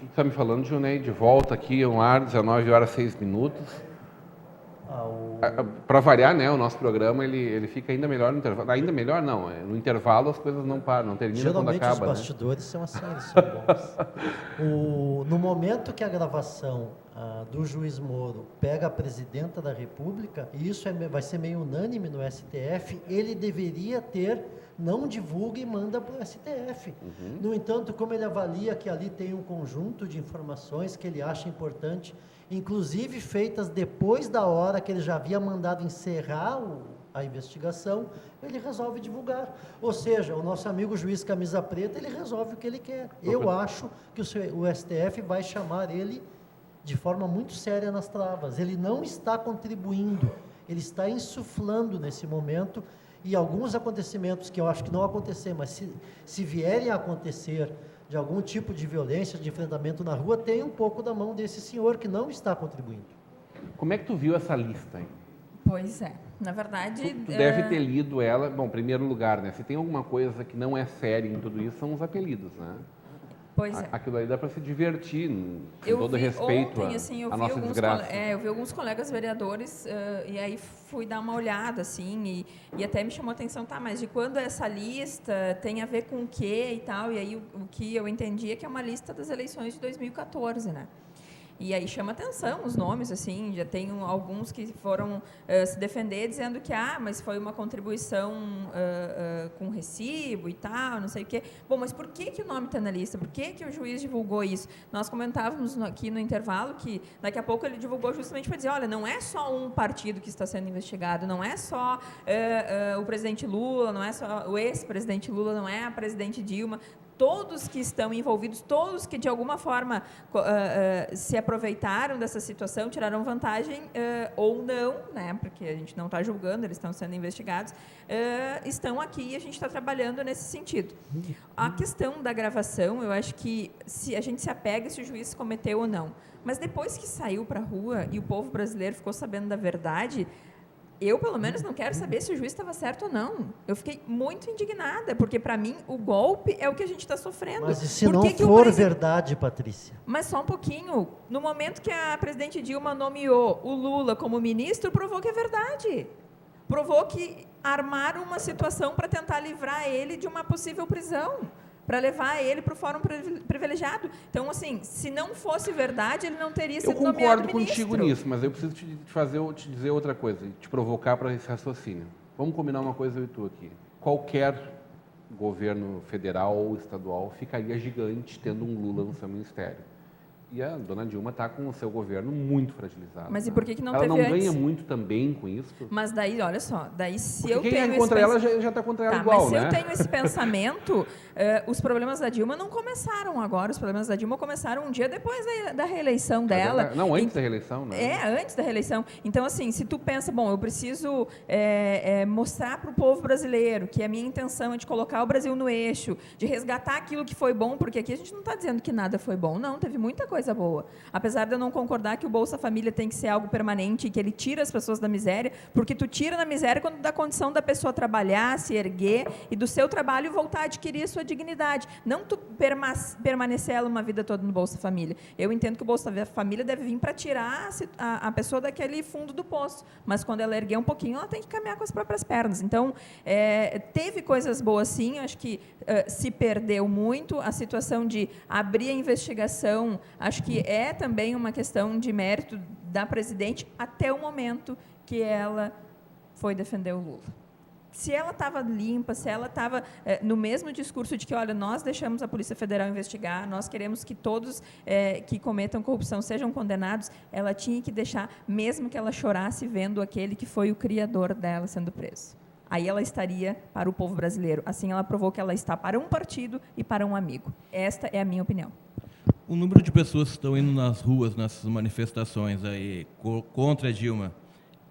está me falando, Junei? De volta aqui, no ar, 19 horas 6 minutos. Para variar, né, o nosso programa ele fica ainda melhor no intervalo. Ainda melhor não, no intervalo as coisas não param, não terminam quando acaba. Geralmente os bastidores são assim, eles são bons. No momento que a gravação do juiz Moro pega a presidenta da República, e isso vai ser meio unânime no STF, ele deveria ter, não divulga e manda para o STF. No entanto, como ele avalia que ali tem um conjunto de informações que ele acha importante, inclusive feitas depois da hora que ele já havia mandado encerrar a investigação, ele resolve divulgar. Ou seja, o nosso amigo juiz camisa preta, ele resolve o que ele quer. Eu acho que o STF vai chamar ele de forma muito séria nas travas. Ele não está contribuindo, ele está insuflando nesse momento, e alguns acontecimentos que eu acho que não acontecer, mas se vierem a acontecer de algum tipo de violência, de enfrentamento na rua, tem um pouco da mão desse senhor que não está contribuindo. Como é que tu viu essa lista aí? Pois é, na verdade... Tu deve ter lido ela, bom, em primeiro lugar, né? Se tem alguma coisa que não é séria em tudo isso, são os apelidos, né? Pois é. Aquilo aí dá para se divertir, com todo respeito à nossa desgraça. Eu vi alguns colegas vereadores e aí fui dar uma olhada, assim, e até me chamou a atenção, tá, mas de quando essa lista tem a ver com o quê e tal, e aí o que eu entendi é que é uma lista das eleições de 2014, né? E aí chama atenção os nomes, assim, já tem alguns que foram se defender dizendo que, mas foi uma contribuição com recibo e tal, não sei o quê. Bom, mas por que o nome está na lista? Por que o juiz divulgou isso? Nós comentávamos aqui no intervalo que daqui a pouco ele divulgou justamente para dizer, olha, não é só um partido que está sendo investigado, não é só o presidente Lula, não é só o ex-presidente Lula, não é a presidente Dilma, todos que estão envolvidos, todos que de alguma forma se aproveitaram dessa situação, tiraram vantagem ou não, né, porque a gente não está julgando, eles estão sendo investigados, estão aqui e a gente está trabalhando nesse sentido. A questão da gravação, eu acho que a gente se apega se o juiz cometeu ou não, mas depois que saiu para a rua e o povo brasileiro ficou sabendo da verdade, eu, pelo menos, não quero saber se o juiz estava certo ou não. Eu fiquei muito indignada, porque, para mim, o golpe é o que a gente está sofrendo. Mas e se não for verdade, Patrícia? Mas só um pouquinho. No momento que a presidente Dilma nomeou o Lula como ministro, provou que é verdade. Provou que armaram uma situação para tentar livrar ele de uma possível prisão, para levar ele para o fórum privilegiado. Então, assim, se não fosse verdade, ele não teria sido nomeado ministro. Eu concordo contigo nisso, mas eu preciso te dizer outra coisa, te provocar para esse raciocínio. Vamos combinar uma coisa eu e tu aqui. Qualquer governo federal ou estadual ficaria gigante tendo um Lula no seu ministério. E a dona Dilma está com o seu governo muito fragilizado. Mas e por que não ela teve não antes? Ganha muito também com isso? Mas daí, olha só, daí se porque eu quem tenho é contra ela já está contra ela igual, mas né? se eu tenho esse pensamento, os problemas da Dilma não começaram agora, os problemas da Dilma começaram um dia depois da reeleição dela. Não, antes da reeleição, né? Antes da reeleição. Então, assim, se tu pensa, bom, eu preciso mostrar para o povo brasileiro que a minha intenção é de colocar o Brasil no eixo, de resgatar aquilo que foi bom, porque aqui a gente não está dizendo que nada foi bom, não, teve muita coisa boa. Apesar de eu não concordar que o Bolsa Família tem que ser algo permanente e que ele tira as pessoas da miséria, porque tu tira da miséria quando dá condição da pessoa trabalhar, se erguer e do seu trabalho voltar a adquirir a sua dignidade. Não tu permanecer ela uma vida toda no Bolsa Família. Eu entendo que o Bolsa Família deve vir para tirar a pessoa daquele fundo do poço, mas quando ela erguer um pouquinho, ela tem que caminhar com as próprias pernas. Então, teve coisas boas sim, acho que se perdeu muito. A situação de abrir a investigação, acho que é também uma questão de mérito da presidente até o momento que ela foi defender o Lula. Se ela estava limpa, se ela estava no mesmo discurso de que, olha, nós deixamos a Polícia Federal investigar, nós queremos que todos que cometam corrupção sejam condenados, ela tinha que deixar, mesmo que ela chorasse vendo aquele que foi o criador dela sendo preso. Aí ela estaria para o povo brasileiro. Assim, ela provou que ela está para um partido e para um amigo. Esta é a minha opinião. O número de pessoas que estão indo nas ruas, nessas manifestações aí contra a Dilma,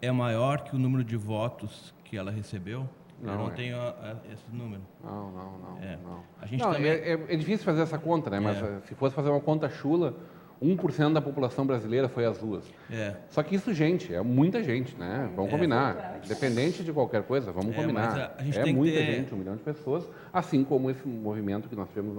é maior que o número de votos que ela recebeu? Não, eu não tenho esse número. Não. A gente não, também... é difícil fazer essa conta, né? Mas se fosse fazer uma conta chula, 1% da população brasileira foi às ruas. Só que isso, gente, é muita gente, né? Vamos combinar. Independente de qualquer coisa, vamos combinar. É muita gente, 1 milhão de pessoas, assim como esse movimento que nós tivemos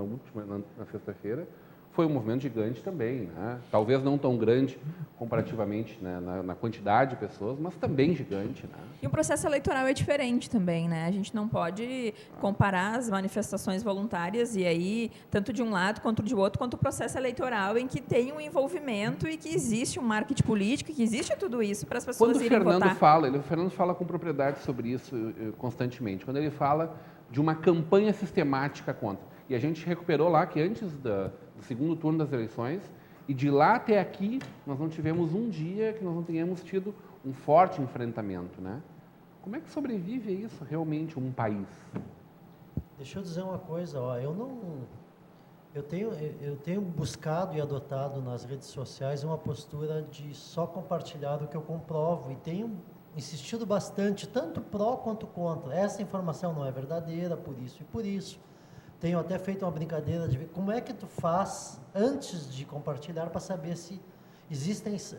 na sexta-feira, foi um movimento gigante também, né? Talvez não tão grande comparativamente, né, na quantidade de pessoas, mas também gigante, né? E o processo eleitoral é diferente também, né? A gente não pode comparar as manifestações voluntárias e aí, tanto de um lado quanto de outro, quanto o processo eleitoral em que tem um envolvimento e que existe um marketing político, que existe tudo isso para as pessoas Quando o irem votar. o Fernando fala com propriedade sobre isso constantemente, quando ele fala de uma campanha sistemática contra. E a gente recuperou lá que antes do segundo turno das eleições, e de lá até aqui, nós não tivemos um dia que nós não tenhamos tido um forte enfrentamento, né? Como é que sobrevive a isso realmente um país? Deixa eu dizer uma coisa, ó, eu tenho buscado e adotado nas redes sociais uma postura de só compartilhar o que eu comprovo e tenho insistido bastante, tanto pró quanto contra. Essa informação não é verdadeira, por isso e por isso. Tenho até feito uma brincadeira de ver como é que tu faz antes de compartilhar para saber se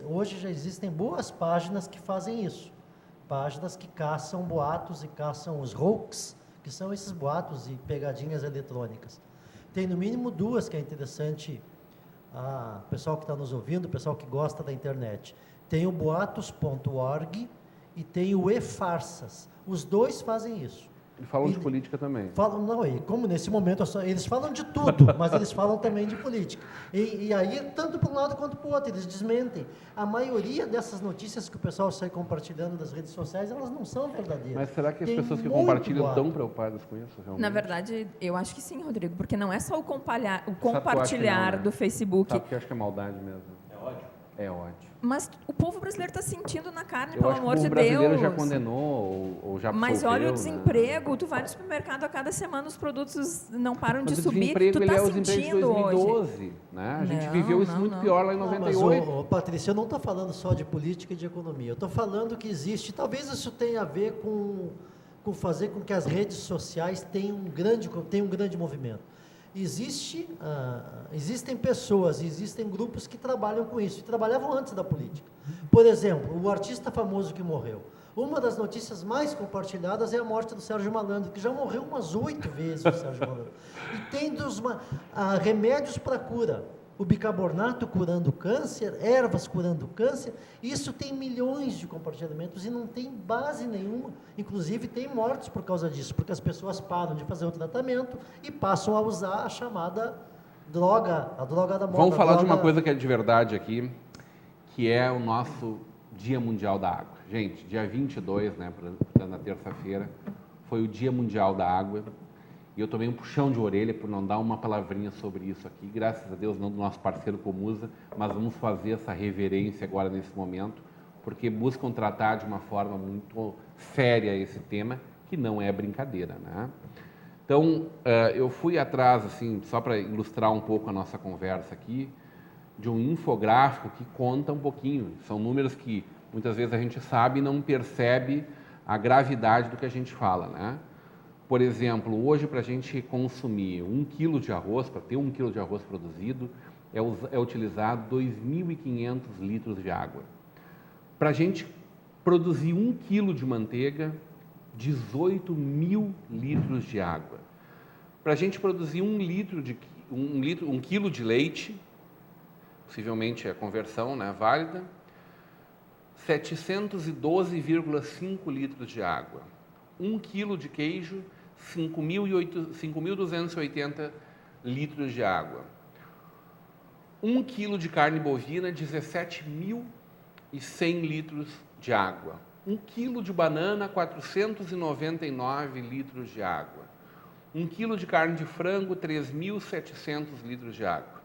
hoje já existem boas páginas que fazem isso. Páginas que caçam boatos e caçam os hoax, que são esses boatos e pegadinhas eletrônicas. Tem no mínimo duas que é interessante, o pessoal que está nos ouvindo, o pessoal que gosta da internet. Tem o boatos.org e tem o eFarsas. Os dois fazem isso. E falam de política também. Não, e como nesse momento eles falam de tudo, mas eles falam também de política. E aí, tanto para um lado quanto para o outro, eles desmentem. A maioria dessas notícias que o pessoal sai compartilhando nas redes sociais, elas não são verdadeiras. Mas será que as Tem pessoas que muito compartilham boato. estão preocupadas com isso, realmente? Na verdade, eu acho que sim, Rodrigo, porque não é só o Sabe que eu acho que compartilhar não, né? do Facebook, Sabe que eu acho que é maldade mesmo. É ódio. mas o povo brasileiro está sentindo na carne, Eu pelo acho que amor o de brasileiro Deus. já condenou ou já Mas olha o absolveu, desemprego, né? tu vai no supermercado a cada semana, os produtos não param Mas de o subir, desemprego, tu ele tá é o desemprego de sentindo hoje. 2012, né? A gente Não, viveu isso não, muito não. pior lá em Não, mas, 98. Patrícia, eu não estou falando só de política e de economia. Eu estou falando que existe, talvez isso tenha a ver com fazer com que as redes sociais tenham um grande movimento. Existem pessoas, existem grupos que trabalham com isso, e trabalhavam antes da política. Por exemplo, o artista famoso que morreu. Uma das notícias mais compartilhadas é a morte do Sérgio Malandro, que já morreu umas 8 vezes o Sérgio Malandro. E tem remédios para cura. O bicarbonato curando câncer, ervas curando câncer, isso tem milhões de compartilhamentos e não tem base nenhuma. Inclusive, tem mortes por causa disso, porque as pessoas param de fazer o tratamento e passam a usar a chamada droga, a droga da moda. Vamos falar de uma coisa que é de verdade aqui, que é o nosso Dia Mundial da Água. Gente, dia 22, né, na terça-feira, foi o Dia Mundial da Água. E eu tomei um puxão de orelha por não dar uma palavrinha sobre isso aqui. Graças a Deus, não do nosso parceiro Comusa, mas vamos fazer essa reverência agora nesse momento, porque buscam tratar de uma forma muito séria esse tema, que não é brincadeira, né? Então, eu fui atrás, assim, só para ilustrar um pouco a nossa conversa aqui, de um infográfico que conta um pouquinho. São números que muitas vezes a gente sabe e não percebe a gravidade do que a gente fala, né? Por exemplo, hoje para a gente consumir 1 quilo de arroz, para ter 1 quilo de arroz produzido, é utilizado 2.500 litros de água. Para a gente produzir 1 quilo de manteiga, 18.000 litros de água. Para a gente produzir 1 quilo de leite, possivelmente a conversão, né, válida, 712,5 litros de água. 1 quilo de queijo, 5.280 litros de água. 1 quilo de carne bovina, 17.100 litros de água. 1 quilo de banana, 499 litros de água. 1 quilo de carne de frango, 3.700 litros de água.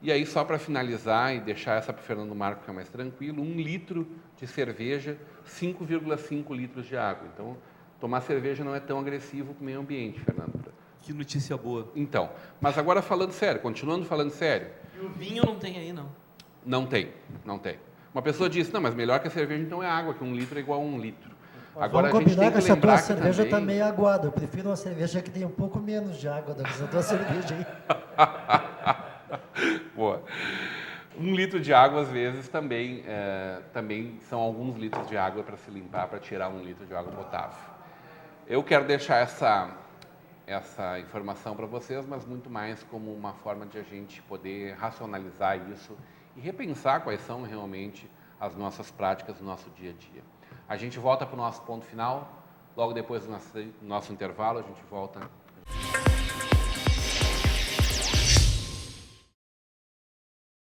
E aí, só para finalizar e deixar essa para o Fernando Marco ficar mais tranquilo, 1 litro de cerveja, 5,5 litros de água. Então, tomar cerveja não é tão agressivo para o meio ambiente, Fernando. Que notícia boa. Então, mas agora falando sério, continuando falando sério. E o vinho não tem aí, não? Não tem. Uma pessoa disse, não, mas melhor que a cerveja então é água, que 1 litro é igual a 1 litro. Agora vamos a gente tem combinar que que essa tua lembrar que cerveja está também... meio aguada. Eu prefiro uma cerveja que tenha um pouco menos de água do que essa tua cerveja aí. Boa. 1 litro de água, às vezes, também são alguns litros de água para se limpar, para tirar 1 litro de água potável. Eu quero deixar essa informação para vocês, mas muito mais como uma forma de a gente poder racionalizar isso e repensar quais são realmente as nossas práticas do nosso dia a dia. A gente volta para o nosso ponto final, logo depois do nosso intervalo, a gente volta